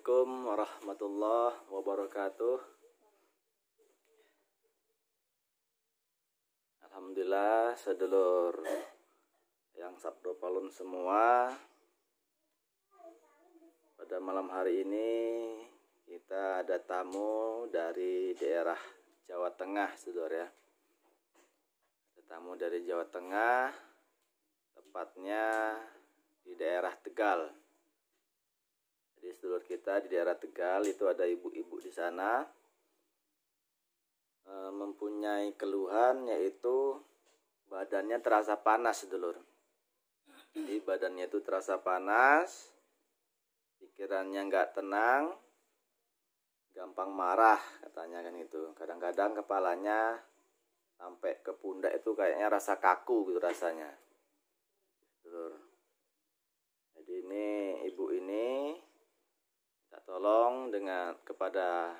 Assalamualaikum warahmatullahi wabarakatuh. Alhamdulillah sedulur yang Sabdo Palon semua, pada malam hari ini kita ada tamu dari daerah Jawa Tengah, sedulur ya. Ada tamu dari Jawa Tengah, tepatnya di daerah Tegal. Jadi sedulur kita di daerah Tegal itu ada ibu-ibu di sana mempunyai keluhan, yaitu badannya terasa panas, sedulur. Jadi badannya itu terasa panas, pikirannya nggak tenang, gampang marah katanya kan itu. Kadang-kadang kepalanya sampai ke pundak itu kayaknya rasa kaku gitu rasanya, sedulur. Jadi ini ibu ini tolong kepada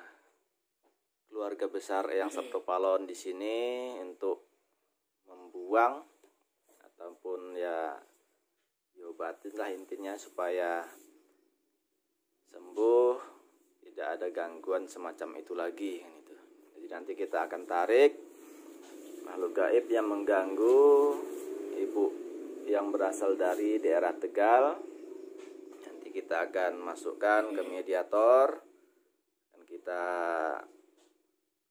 keluarga besar yang Sabdo Palon di sini untuk membuang ataupun ya diobatin lah intinya supaya sembuh, tidak ada gangguan semacam itu lagi kan itu. Jadi nanti kita akan tarik makhluk gaib yang mengganggu ibu yang berasal dari daerah Tegal. Kita akan masukkan ke mediator dan kita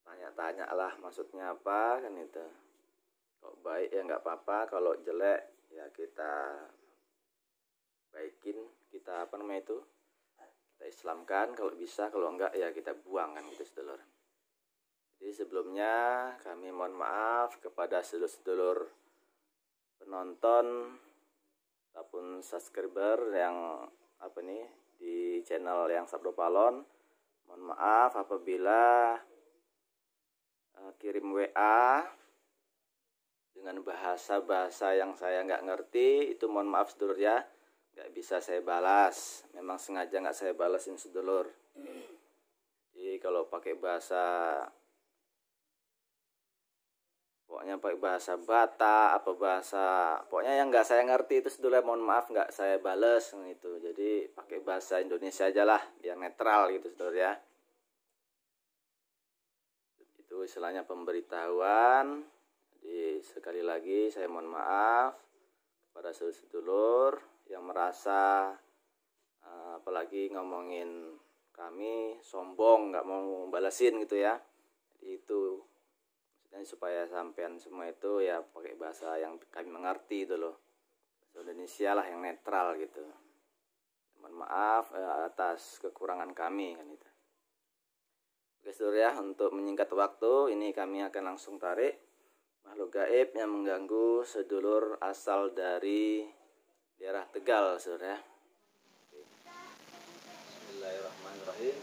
tanya-tanya lah maksudnya apa kan itu. Kalau baik ya nggak apa-apa, kalau jelek ya kita baikin, kita apa namanya itu, kita islamkan kalau bisa, kalau enggak ya kita buang kan gitu, sedulur. Jadi sebelumnya kami mohon maaf kepada sedulur-sedulur penonton ataupun subscriber yang di channel yang Sabdo Palon. Mohon maaf apabila kirim WA dengan bahasa-bahasa yang saya nggak ngerti, itu mohon maaf sedulur ya, nggak bisa saya balas. Memang sengaja nggak saya balasin, sedulur. Jadi kalau pakai pokoknya pakai bahasa Batak, pokoknya yang nggak saya ngerti itu, sedulur, mohon maaf nggak saya bales gitu. Jadi pakai bahasa Indonesia aja lah, biar netral gitu, sedulur ya. Itu istilahnya pemberitahuan. Jadi sekali lagi saya mohon maaf kepada sedulur yang merasa apalagi ngomongin kami sombong, nggak mau balesin gitu ya. Jadi itu dan supaya sampean semua itu ya pakai bahasa yang kami mengerti itu loh, bahasa Indonesia lah yang netral gitu. Mohon maaf atas kekurangan kami kan itu. Oke sedulur ya, untuk menyingkat waktu ini kami akan langsung tarik makhluk gaib yang mengganggu sedulur asal dari daerah Tegal, sedulur ya. Oke. Bismillahirrahmanirrahim.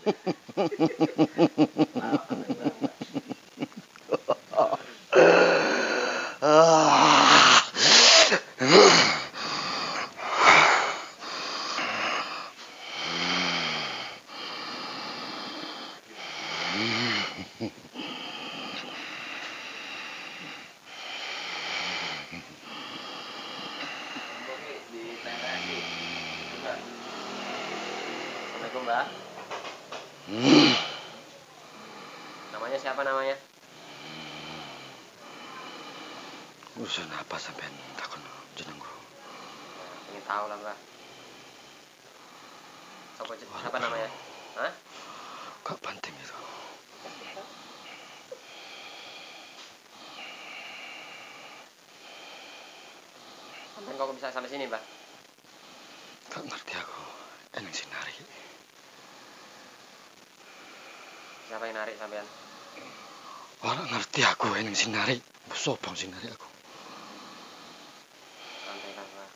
Assalamualaikum, Mbak. Namanya siapa namanya? Urusan apa sampean takon jenengku? Ingin tahu lah, Mbak. Siapa namanya? Hah? Gak penting itu. Sampai kok bisa sampai sini, Mbak? Gak ngerti aku. Eneng sinari. Siapa yang narik sampean? Orang ngerti aku eneng sinari. Sopong sinari aku. Santai kan, Mbak.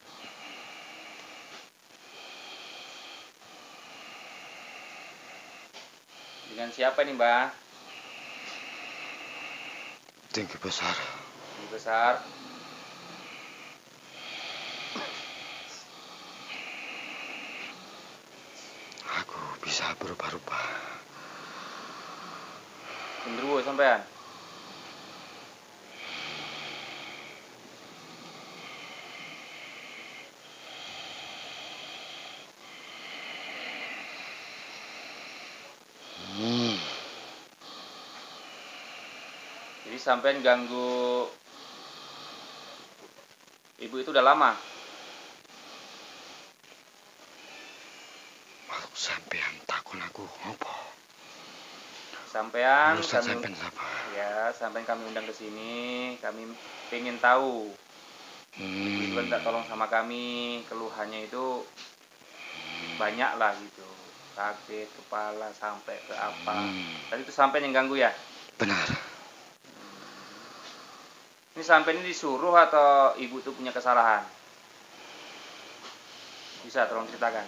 Dengan siapa nih, Mbak? Tinggi besar. Tinggi besar. Aku bisa berubah-ubah. Gendruwo sampean. Jadi sampean ganggu ibu itu udah lama? Aku sampean takon aku apa? Sampean Urusan kami sampean apa? ya, sampean kami undang ke sini, kami pengen tahu. Ibu itu kan minta tolong sama kami, keluhannya itu banyak lah gitu. Sakit kepala sampai ke apa. Tadi itu sampean yang ganggu ya? Benar. Ini sampean ini disuruh atau ibu itu punya kesalahan? Bisa tolong ceritakan?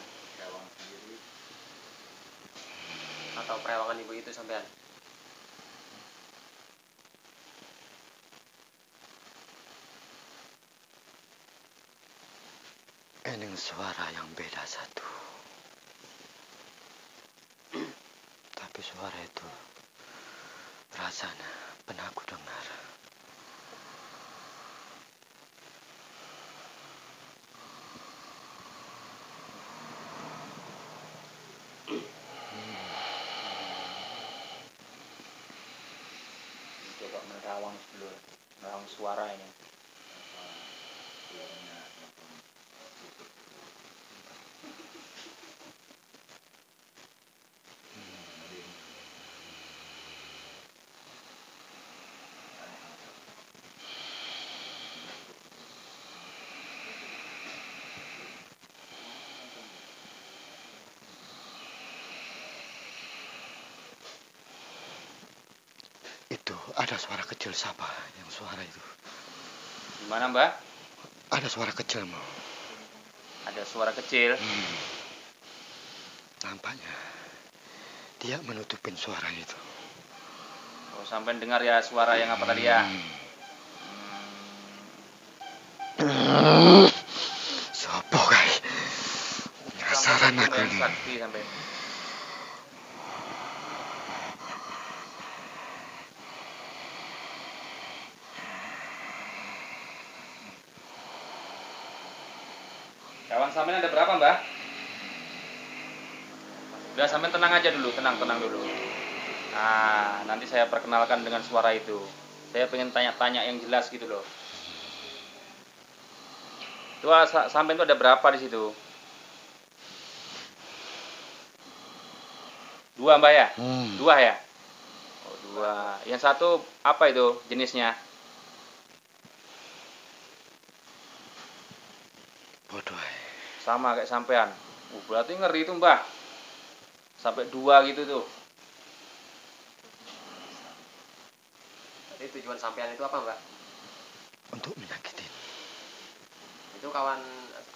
Atau perewangan ibu itu sampean? Eneng suara yang beda satu. Tapi suara itu rasanya pernah aku dengar. Coba menerawang dulu, menerawang suara ini. Itu ada suara kecil siapa yang suara itu? Gimana, Mbak? Ada suara kecil mau. Ada suara kecil. Nampaknya dia menutupin suara itu. Oh, sampean dengar ya suara yang apa tadi ya? Sopo kai? Penasaran aku Sampai nih. sakti sampai. Kawan sampean ada berapa, Mbak? Udah, sampean tenang aja dulu, tenang dulu. Nah, nanti saya perkenalkan dengan suara itu. Saya pengen tanya-tanya yang jelas gitu loh. Tuh, sampean itu ada berapa di situ? 2, Mbak ya? 2 ya? Oh, 2. Yang satu apa itu jenisnya? Bodoh. Sama kayak sampean. Berarti ngeri itu, Mbak. Sampai 2 gitu tuh. Jadi tujuan sampean itu apa, Mbak? Untuk menyakitin. Itu kawan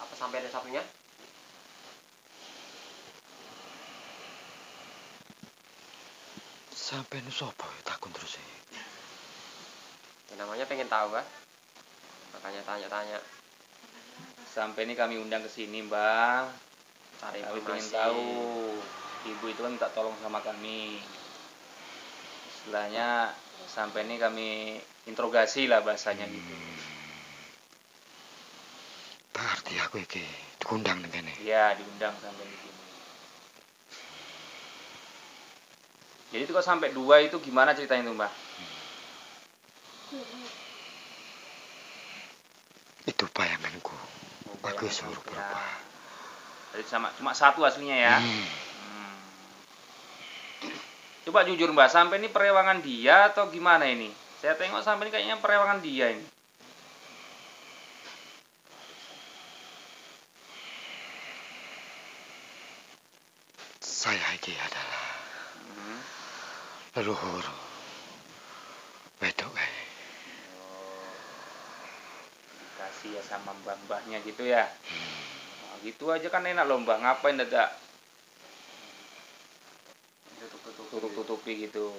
apa sampean yang satunya? Sampai nu sopo takun terus sih. Ya, namanya pengen tahu kan, makanya tanya-tanya. Sampai ini kami undang ke sini, Mbah. Cari Kami informasi. ingin tahu. Ibu itu kan minta tolong sama kami. Istilahnya sampai ini kami interogasi lah bahasanya gitu. Berarti aku iki diundang ning kene. Iya, diundang sampai di sini. Jadi itu kok sampai 2 itu gimana ceritanya itu, Mbah? Itu bayanganku. Oh, Aku bayangan suruh sampean. berubah. Jadi cuma 1 aslinya ya. Hmm. Coba jujur, Mbak, sampai ini perewangan dia atau gimana ini? Saya tengok sampai ini kayaknya perewangan dia ini. Saya iki adalah leluhur wedok Dikasih ya sama mbah-mbahnya gitu ya. Nah, gitu aja kan enak loh, Mbah. Ngapain dadak tutup-tutupi gitu.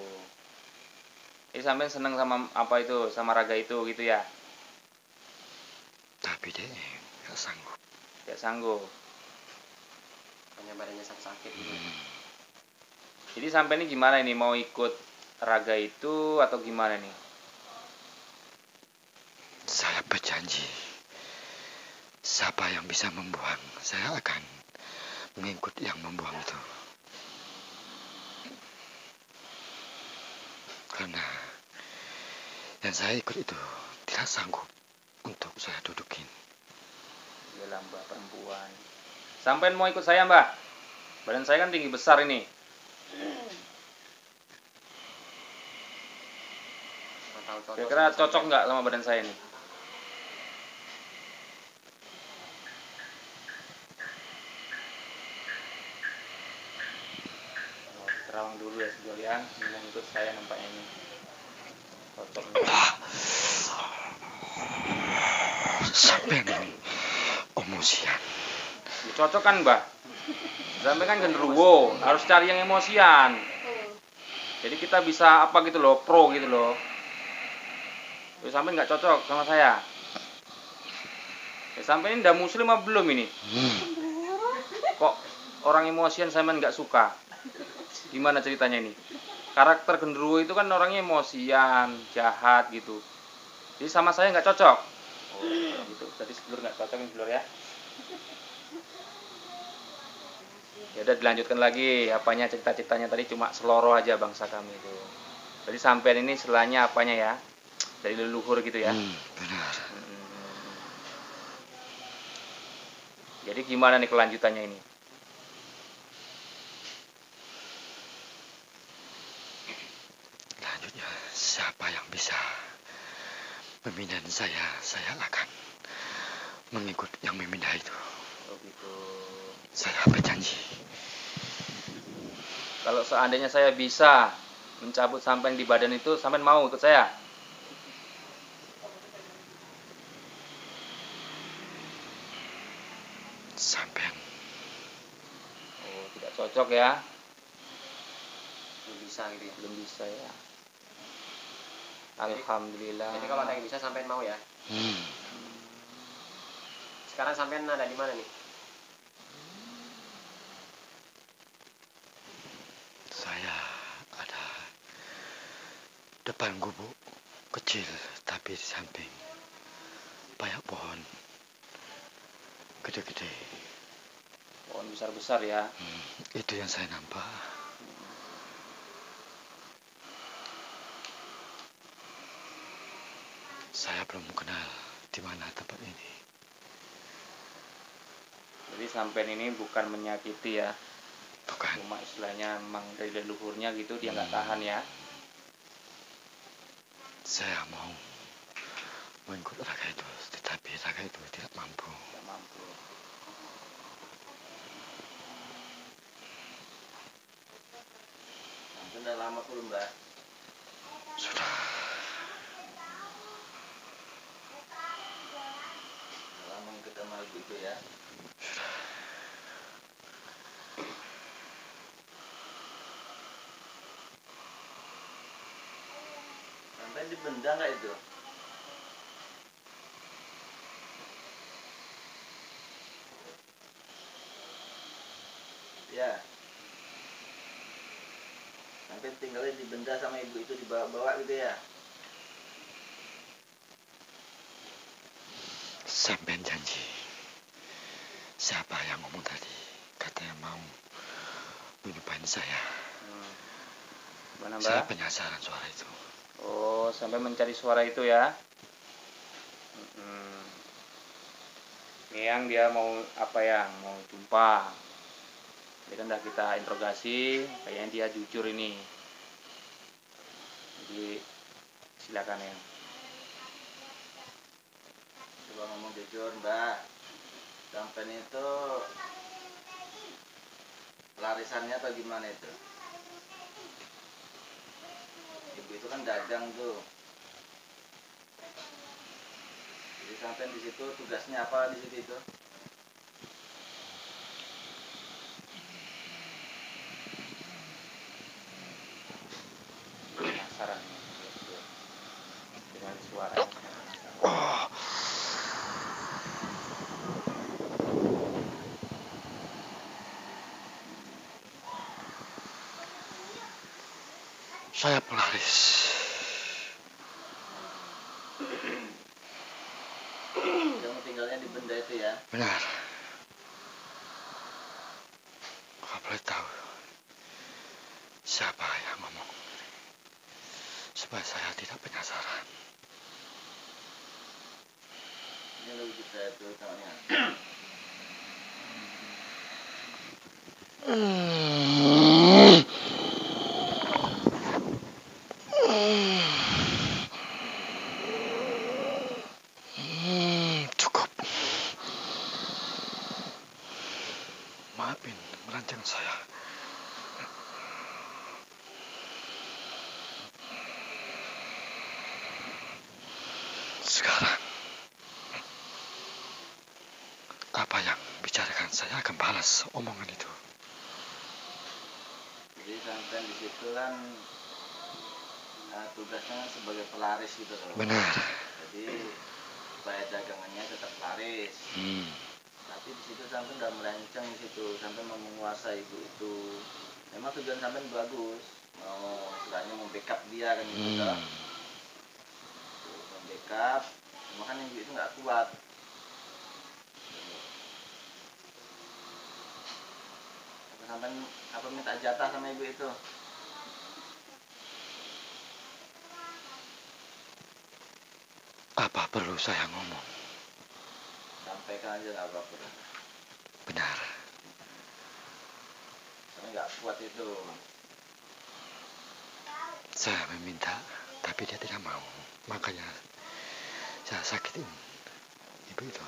Jadi sampai seneng sama apa itu, sama raga itu gitu ya. Tapi dia gak sanggup. Tidak sanggup. Hanya badannya sakit gitu. Jadi sampai ini gimana ini, mau ikut raga itu atau gimana nih? Saya berjanji, siapa yang bisa membuang, saya akan mengikut yang membuang itu. Karena yang saya ikut itu tidak sanggup untuk saya dudukin. Yalah, Mbak, perempuan. Sampai mau ikut saya, Mbak? Badan saya kan tinggi besar ini. Kira-kira cocok nggak sama badan saya ini? Terawang dulu ya sekalian, mau ikut saya nampaknya ini. Cocok nggak? Sampai ini emosian. Ya, cocok kan, Mbak? Sampai kan genderuwo, harus cari yang emosian. Jadi kita bisa apa gitu loh, pro gitu loh. Ya, sampai nggak cocok sama saya. Ya, sampai ini udah muslim apa belum ini? Kok orang emosian sampai nggak suka? Gimana ceritanya ini? Karakter genderuwo itu kan orangnya emosian, jahat gitu. Jadi sama saya nggak cocok. Oh, gitu. Jadi sedulur nggak cocok ini sedulur ya. Ya udah dilanjutkan lagi apanya cerita-ceritanya tadi cuma seloroh aja bangsa kami itu. Jadi sampean ini selanya apanya ya? Dari leluhur gitu ya. Benar. Jadi gimana nih kelanjutannya ini? Lanjutnya, siapa yang bisa memindahin saya akan mengikut yang memindah itu. Oh gitu. Saya berjanji. Kalau seandainya saya bisa mencabut sampean di badan itu, sampean mau ikut saya? Sampean. Oh, tidak cocok ya? Belum bisa gitu ya. Belum bisa ya. Alhamdulillah. Jadi kalau ada yang bisa sampean mau ya. Sekarang sampean ada di mana nih? Saya ada depan gubuk kecil tapi di samping banyak pohon gede-gede. Pohon besar-besar ya. Itu yang saya nampak. Saya belum kenal di mana tempat ini. Jadi sampean ini bukan menyakiti ya. Bukan. Cuma istilahnya memang dari leluhurnya gitu dia nggak tahan ya. Saya mau mengikut raga itu, tetapi raga itu tidak mampu. Tidak mampu. Sudah lama belum, Mbak? Sudah. Lama ikut sama ibu itu ya. Sampai di benda nggak itu? Ya. Sampai tinggalnya di benda sama ibu itu dibawa-bawa gitu ya? Sampean janji. Siapa yang ngomong tadi? Katanya mau menyumpahin saya. Mana, Saya Mbak? penasaran suara itu. Oh, sampai mencari suara itu ya? Ini yang dia mau apa yang mau jumpa. Jadi kan udah kita interogasi, kayaknya dia jujur ini. Jadi silakan ya. Coba ngomong jujur, Mbak. Sampai itu pelarisannya atau gimana itu? Ibu itu kan dagang tuh. Jadi sampai di situ tugasnya apa di situ itu? Penasaran dengan suara. Oh, saya pelaris. Kamu tinggalnya di benda itu ya? Benar. Kau boleh tahu siapa yang ngomong supaya saya tidak penasaran. Ini lebih saya tuh namanya. Cukup. Maafin merancang saya. Sekarang, apa yang bicarakan saya akan balas omongan itu. Jadi sampai di situ kan tugasnya sebagai pelaris gitu loh. Benar. Jadi supaya dagangannya tetap laris. Tapi di situ sampai udah melenceng di situ, sampai mau menguasai ibu itu. Memang tujuan sampai bagus, mau istilahnya mau backup dia kan gitu kan. Membackup, cuma kan ibu itu nggak kuat. Sampai apa minta jatah sama ibu itu. Apa perlu saya ngomong? Sampaikan aja nggak apa-apa. Benar. Karena nggak kuat itu. Saya meminta, tapi dia tidak mau. Makanya saya sakitin ibu itu.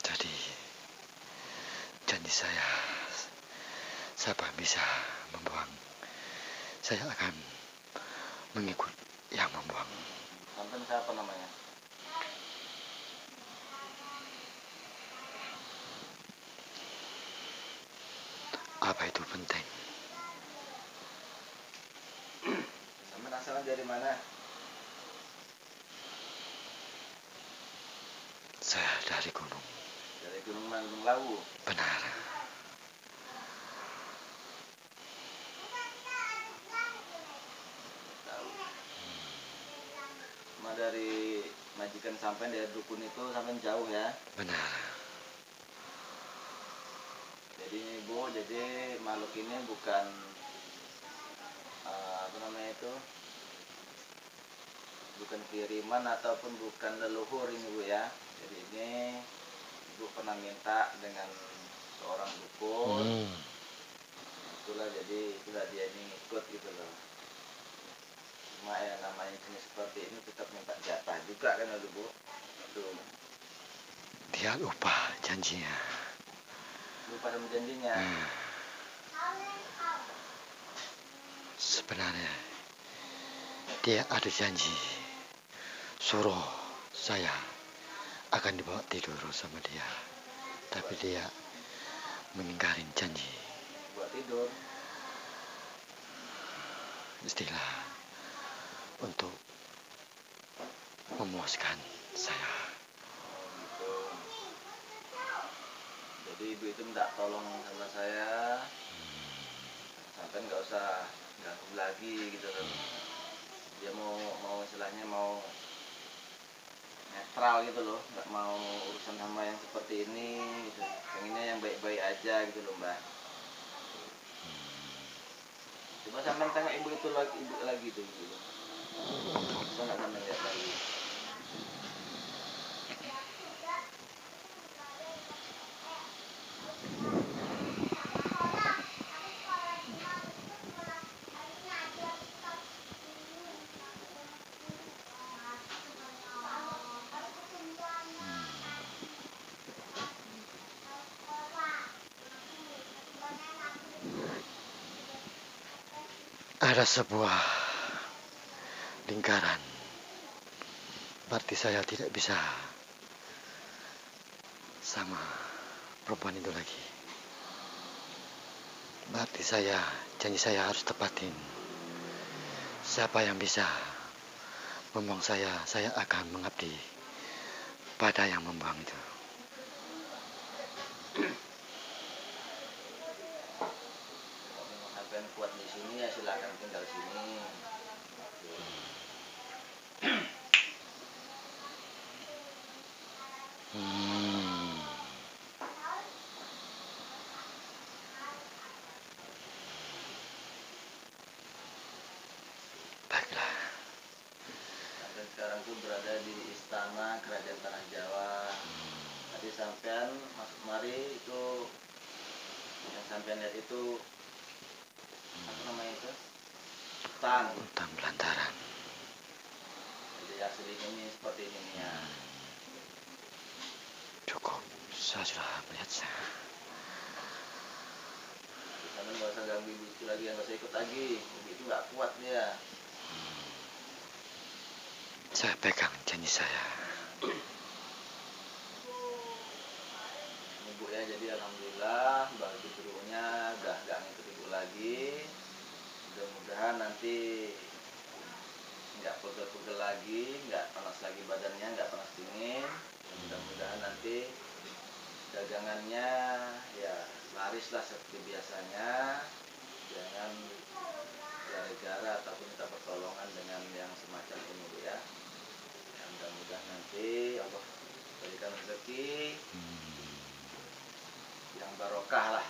Jadi, janji saya, siapa bisa membuang, saya akan mengikut yang membuang. Sampai siapa namanya? Apa itu penting? Sampai asalnya dari mana? Saya dari gunung. Dari Gunung Manggung Lawu. Benar. Tahu. Cuma dari majikan sampai dari dukun itu sampai jauh ya. Benar. Jadi ibu, jadi makhluk ini bukan apa namanya itu, bukan kiriman ataupun bukan leluhur ini bu ya. Jadi ini ibu pernah minta dengan seorang dukun. Itulah jadi itulah dia ini ikut gitu loh. Cuma ya namanya jenis seperti ini tetap minta jatah juga kan ya bu. Tuh. Dia lupa janjinya. Lupa sama janjinya. Sebenarnya dia ada janji suruh saya akan dibawa tidur sama dia, tapi dia mengingkari janji. Buat tidur. Istilah untuk memuaskan saya. Oh gitu. Jadi ibu itu minta tolong sama saya, sampai nggak usah ganggu lagi gitu loh. Dia mau istilahnya mau netral gitu loh, nggak mau urusan sama yang seperti ini gitu. Pengennya yang baik-baik aja gitu loh mbak. Coba sampai tengok ibu itu lagi tuh gitu. Bisa nggak sampai lihat lagi? Ada sebuah lingkaran. Berarti saya tidak bisa sama perempuan itu lagi. Berarti janji saya harus tepatin. Siapa yang bisa membuang saya akan mengabdi pada yang membuang itu. Kalau sampai kuat di sini ya silakan tinggal sini. Baiklah. Sampai sekarang tuh berada di istana kerajaan tanah Jawa. Tadi sampean masuk mari itu yang sampean lihat itu apa namanya itu? Hutan Belantaran. Jadi asli ini seperti ini nih ya. Cukup, saya sudah melihat saya. Sampean nggak usah ganggu ibu itu lagi, nggak usah ikut lagi. Ibu itu nggak kuat dia. Saya pegang janji saya. Ibu ya, jadi alhamdulillah bagi buruknya udah nggak ngikut ibu lagi. Mudah-mudahan nanti nggak pegel-pegel lagi, nggak panas lagi badannya, nggak panas dingin. Mudah-mudahan nanti dagangannya ya laris lah seperti biasanya. Jangan gara-gara ataupun minta pertolongan dengan yang semacam ini Bu ya. Ya, mudah-mudahan nanti Allah berikan rezeki yang barokah lah